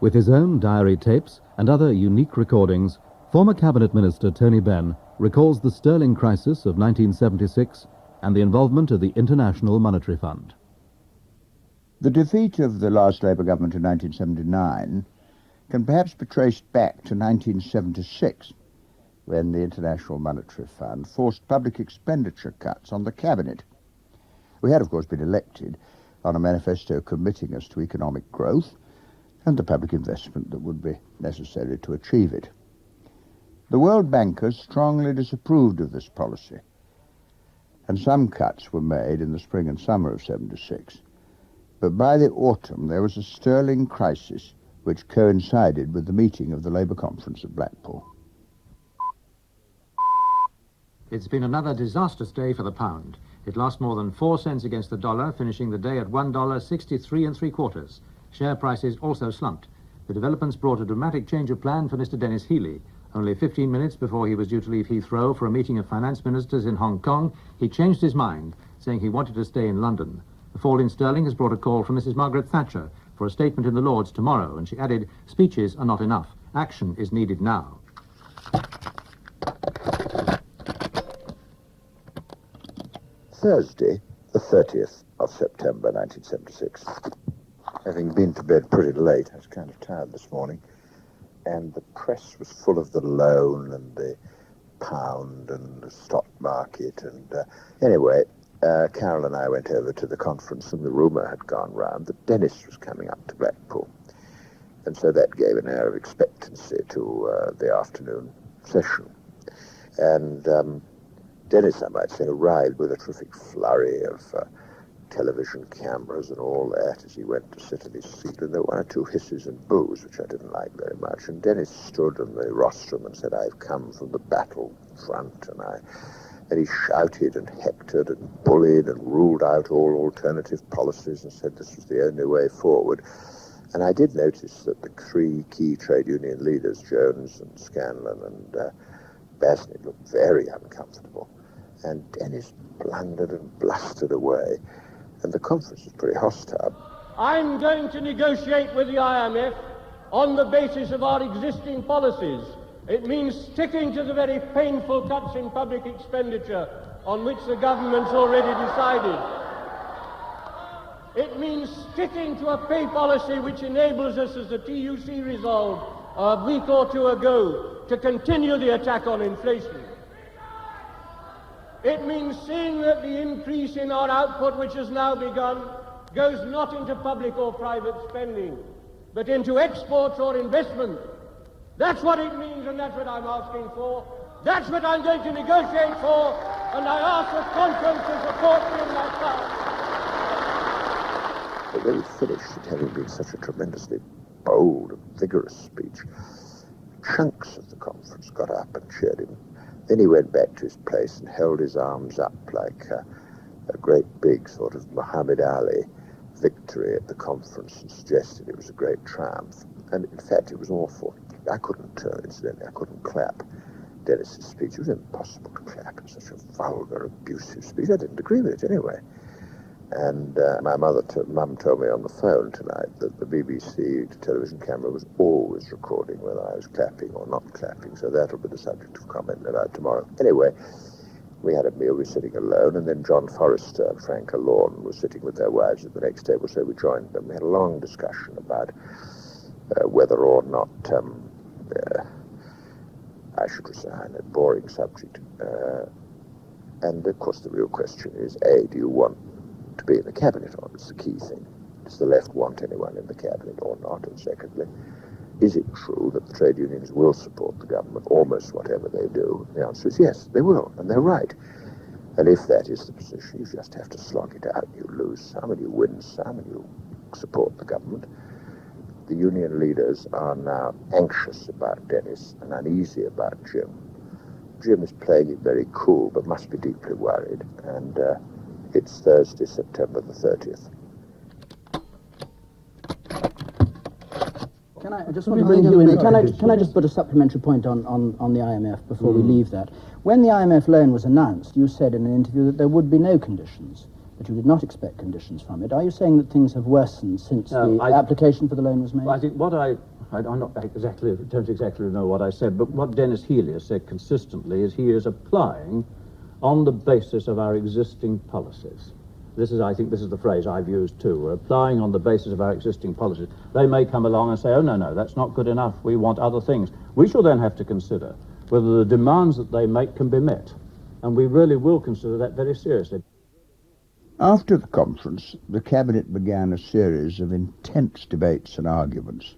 With his own diary tapes and other unique recordings, former Cabinet Minister Tony Benn recalls the sterling crisis of 1976 and the involvement of the International Monetary Fund. The defeat of the last Labour government in 1979 can perhaps be traced back to 1976, when the International Monetary Fund forced public expenditure cuts on the Cabinet. We had, of course, been elected on a manifesto committing us to economic growth and the public investment that would be necessary to achieve it. The world bankers strongly disapproved of this policy, and some cuts were made in the spring and summer of '76. But by the autumn there was a sterling crisis which coincided with the meeting of the Labour conference at Blackpool. It's been another disastrous day for the pound. It lost more than 4 cents against the dollar, finishing the day at $1.63 3/4. Share prices also slumped. The developments brought a dramatic change of plan for Mr. Denis Healey. Only 15 minutes before he was due to leave Heathrow for a meeting of finance ministers in Hong Kong, he changed his mind, saying he wanted to stay in London. The fall in sterling has brought a call from Mrs. Margaret Thatcher for a statement in the Lords tomorrow, and she added, "Speeches are not enough. Action is needed now." Thursday, the 30th of September 1976. Having been to bed pretty late, I was kind of tired this morning, and the press was full of the loan and the pound and the stock market, and anyway, Carol and I went over to the conference, and the rumour had gone round that Denis was coming up to Blackpool, and so that gave an air of expectancy to the afternoon session. And Denis, I might say, arrived with a terrific flurry of television cameras and all that as he went to sit in his seat, and there were 1 or 2 hisses and boos, which I didn't like very much. And Denis stood on the rostrum and said, "I've come from the battle front," and he shouted and hectored and bullied and ruled out all alternative policies and said this was the only way forward. And I did notice that the 3 key trade union leaders, Jones and Scanlon and Basnett, looked very uncomfortable. And Denis blundered and blustered away, and the conference was pretty hostile. I'm going to negotiate with the IMF on the basis of our existing policies. It means sticking to the very painful cuts in public expenditure on which the government's already decided. It means sticking to a pay policy which enables us, as the TUC resolved a week or 2 ago, to continue the attack on inflation. It means seeing that the increase in our output, which has now begun, goes not into public or private spending, but into exports or investment. That's what it means, and that's what I'm asking for. That's what I'm going to negotiate for, and I ask the conference to support me in that task. But when he finished, it having been such a tremendously bold and vigorous speech, chunks of the conference got up and cheered him. Then he went back to his place and held his arms up like a great big sort of Muhammad Ali victory at the conference and suggested it was a great triumph. And in fact, it was awful. I couldn't, incidentally, I couldn't clap Denis's speech. It was impossible to clap in such a vulgar, abusive speech. I didn't agree with it anyway. And my mum told me on the phone tonight that the BBC television camera was always recording whether I was clapping or not clapping, so that'll be the subject of comment about tomorrow. Anyway, we had a meal, we were sitting alone, and then John Forrester and Frank Lawn were sitting with their wives at the next table, so we joined them. We had a long discussion about whether or not I should resign, a boring subject. And of course the real question is, A, do you want to be in the cabinet or not? It's the key thing. Does the left want anyone in the cabinet or not? And secondly, is it true that the trade unions will support the government almost whatever they do? The answer is yes, they will, and they're right. And if that is the position, you just have to slog it out. You lose some and you win some and you support the government. The union leaders are now anxious about Denis and uneasy about Jim. Jim is playing it very cool but must be deeply worried, and it's Thursday, September the 30th. Can I just want to bring you in? Can I just put a supplementary point on the IMF before we leave that? When the IMF loan was announced, you said in an interview that there would be no conditions, that you did not expect conditions from it. Are you saying that things have worsened since the application for the loan was made? Well, I think what I don't exactly know what I said, but what Denis Healey has said consistently is he is applying on the basis of our existing policies. I think this is the phrase I've used too. We're applying on the basis of our existing policies. They may come along and say, oh, no, that's not good enough. We want other things. We shall then have to consider whether the demands that they make can be met. And we really will consider that very seriously. After the conference, the Cabinet began a series of intense debates and arguments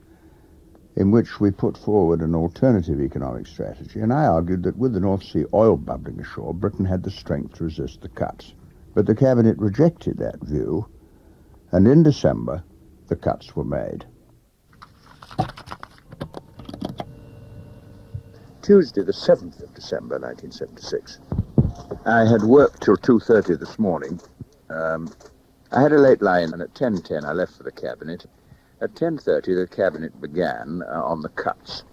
in which we put forward an alternative economic strategy, and I argued that with the North Sea oil bubbling ashore, Britain had the strength to resist the cuts. But the Cabinet rejected that view, and in December, the cuts were made. Tuesday, the 7th of December, 1976. I had worked till 2:30 this morning. I had a late line, and at 10:10 I left for the Cabinet. At 10:30 the Cabinet began on the cuts.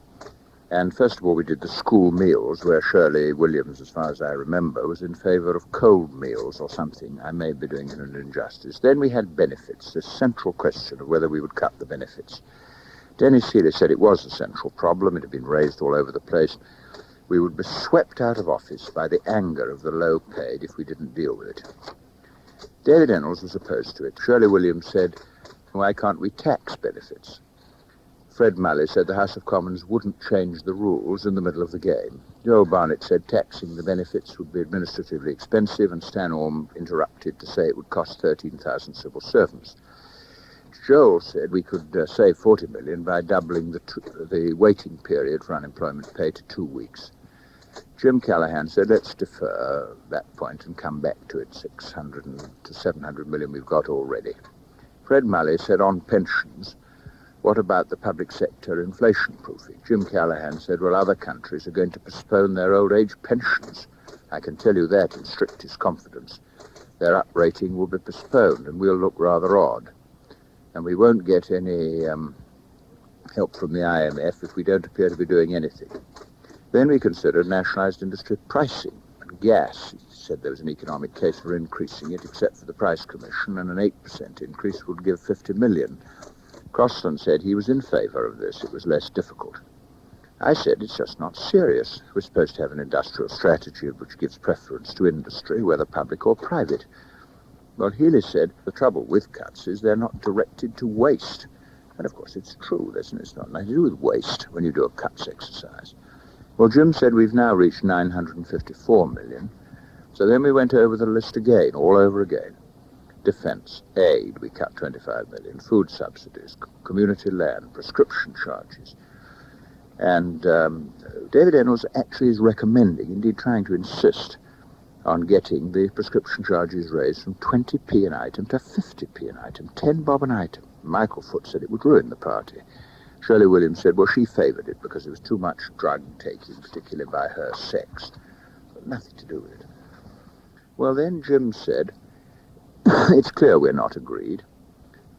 And first of all we did the school meals, where Shirley Williams, as far as I remember, was in favour of cold meals or something. I may be doing it an injustice. Then we had benefits, this central question of whether we would cut the benefits. Denis Healey said it was a central problem. It had been raised all over the place. We would be swept out of office by the anger of the low paid if we didn't deal with it. David Ennals was opposed to it. Shirley Williams said, why can't we tax benefits? Fred Mulley said the House of Commons wouldn't change the rules in the middle of the game. Joel Barnett said taxing the benefits would be administratively expensive, and Stan Orme interrupted to say it would cost 13,000 civil servants. Joel said we could save 40 million by doubling the waiting period for unemployment pay to 2 weeks. Jim Callaghan said let's defer that point and come back to it, 600 to 700 million we've got already. Fred Mulley said on pensions, what about the public sector inflation proofing? Jim Callaghan said, well, other countries are going to postpone their old age pensions. I can tell you that in strictest confidence. Their uprating will be postponed, and we'll look rather odd. And we won't get any help from the IMF if we don't appear to be doing anything. Then we considered nationalised industry pricing and gas. He said there was an economic case for increasing it, except for the Price Commission, and an 8% increase would give 50 million. Crosland said he was in favour of this. It was less difficult. I said it's just not serious. We're supposed to have an industrial strategy which gives preference to industry, whether public or private. Well, Healey said the trouble with cuts is they're not directed to waste. And of course it's true, isn't it? It's not nothing to do with waste when you do a cuts exercise. Well, Jim said we've now reached 954 million. So then we went over the list again, all over again. Defence, aid, we cut 25 million, food subsidies, community land, prescription charges. And David Ennals actually is recommending, indeed trying to insist, on getting the prescription charges raised from 20p an item to 50p an item, 10 bob an item. Michael Foot said it would ruin the party. Shirley Williams said, well, she favoured it because there was too much drug taking, particularly by her sex. But nothing to do with it. Well, then Jim said, it's clear we're not agreed.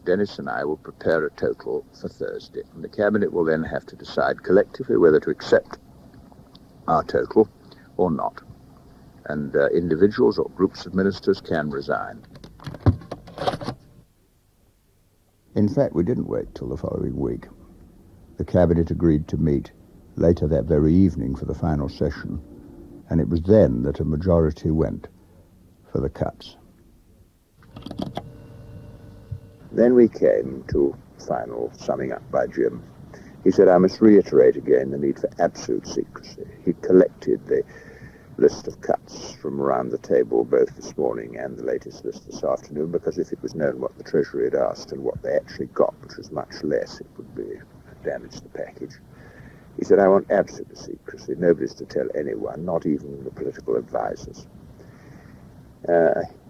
Denis and I will prepare a total for Thursday, and the Cabinet will then have to decide collectively whether to accept our total or not. And individuals or groups of ministers can resign. In fact, we didn't wait till the following week. The Cabinet agreed to meet later that very evening for the final session, and it was then that a majority went for the cuts. Then we came to final summing up by Jim. He said, I must reiterate again the need for absolute secrecy. He collected the list of cuts from around the table both this morning and the latest list this afternoon, because if it was known what the Treasury had asked and what they actually got, which was much less, it would be damage the package. He said, I want absolute secrecy. Nobody's to tell anyone, not even the political advisors.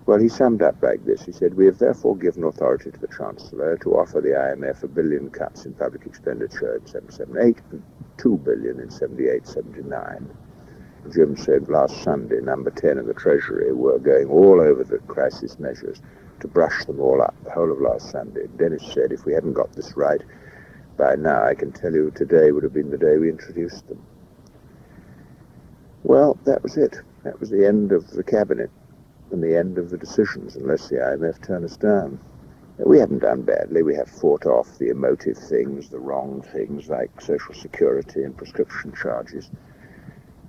Well, he summed up like this. He said, we have therefore given authority to the Chancellor to offer the IMF 1 billion cuts in public expenditure in 778 and 2 billion in 78-79. Jim said last Sunday, number 10 of the Treasury were going all over the crisis measures to brush them all up, the whole of last Sunday. Denis said, if we hadn't got this right, by now I can tell you today would have been the day we introduced them. Well, that was it. That was the end of the Cabinet and the end of the decisions, unless the IMF turn us down. We haven't done badly. We have fought off the emotive things, the wrong things like Social Security and prescription charges.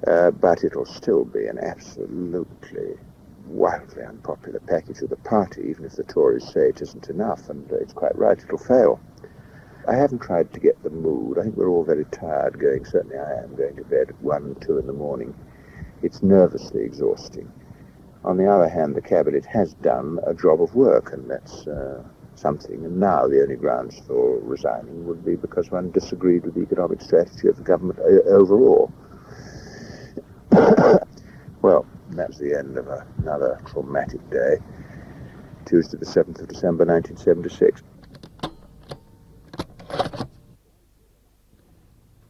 But it'll still be an absolutely wildly unpopular package of the party, even if the Tories say it isn't enough, and it's quite right, it'll fail. I haven't tried to get the mood. I think we're all very tired certainly I am, going to bed at 1, 2 in the morning. It's nervously exhausting. On the other hand, the Cabinet has done a job of work, and that's something. And now the only grounds for resigning would be because one disagreed with the economic strategy of the government overall. Well, that's the end of another traumatic day, Tuesday the 7th of December 1976.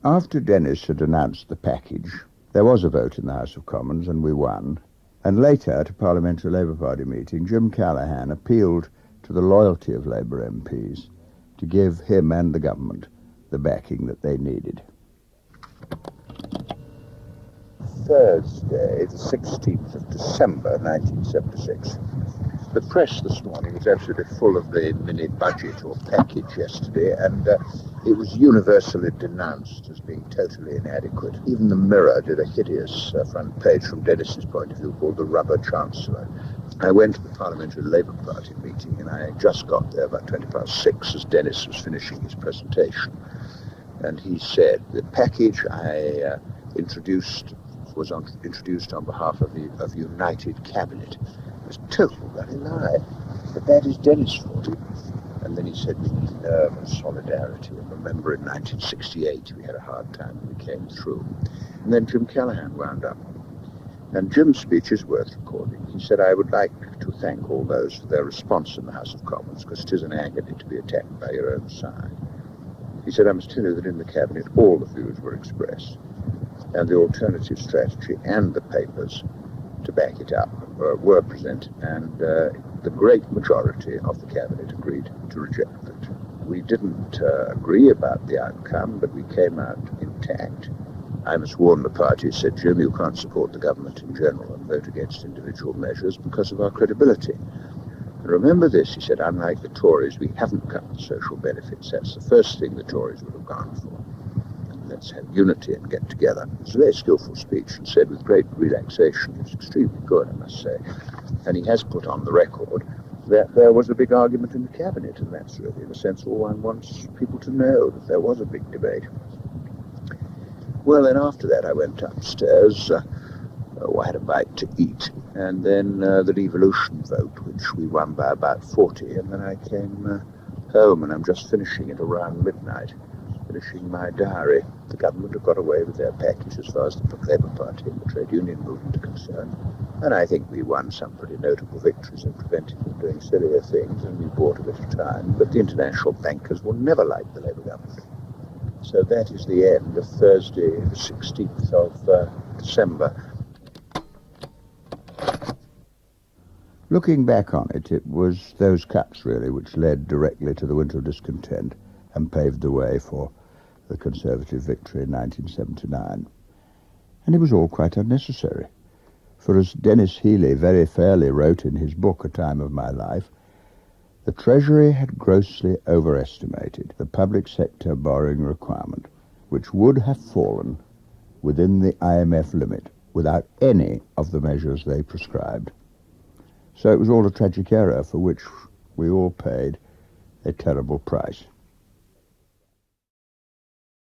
After Denis had announced the package, there was a vote in the House of Commons and we won. And later, at a Parliamentary Labour Party meeting, Jim Callaghan appealed to the loyalty of Labour MPs to give him and the government the backing that they needed. Thursday, the 16th of December, 1976. The press this morning was absolutely full of the mini-budget or package yesterday, and it was universally denounced as being totally inadequate. Even the Mirror did a hideous front page from Denis's point of view called The Rubber Chancellor. I went to the Parliamentary Labour Party meeting, and I just got there about 6:20 as Denis was finishing his presentation. And he said, the package I introduced on behalf of United Cabinet. It was total bloody lie. But that is Denis for you. And then he said we need nerve and solidarity. And remember in 1968 we had a hard time and we came through. And then Jim Callaghan wound up. And Jim's speech is worth recording. He said, I would like to thank all those for their response in the House of Commons, because it is an agony to be attacked by your own side. He said, I must tell you that in the Cabinet all the views were expressed, and the alternative strategy and the papers to back it up were presented, and the great majority of the Cabinet agreed to reject it. We didn't agree about the outcome, but we came out intact. I must warn the party, said Jim, you can't support the government in general and vote against individual measures because of our credibility. And remember this, he said, unlike the Tories, we haven't cut the social benefits. That's the first thing the Tories would have gone for. Let's have unity and get together. It was a very skillful speech and said with great relaxation. It was extremely good, I must say. And he has put on the record that there was a big argument in the Cabinet, and that's really, in a sense, all one wants people to know, that there was a big debate. Well, then after that I went upstairs, I had a bite to eat, and then the devolution vote, which we won by about 40, and then I came home, and I'm just finishing it around midnight, finishing my diary. The government have got away with their package as far as the Labour Party and the trade union movement are concerned, and I think we won some pretty notable victories and prevented them doing sillier things, and we bought a bit of time, but the international bankers will never like the Labour government. So that is the end of Thursday, the 16th of December. Looking back on it, it was those cuts, really, which led directly to the winter of discontent and paved the way for the Conservative victory in 1979. And it was all quite unnecessary. For as Denis Healey very fairly wrote in his book, A Time of My Life, the Treasury had grossly overestimated the public sector borrowing requirement, which would have fallen within the IMF limit without any of the measures they prescribed. So it was all a tragic error for which we all paid a terrible price.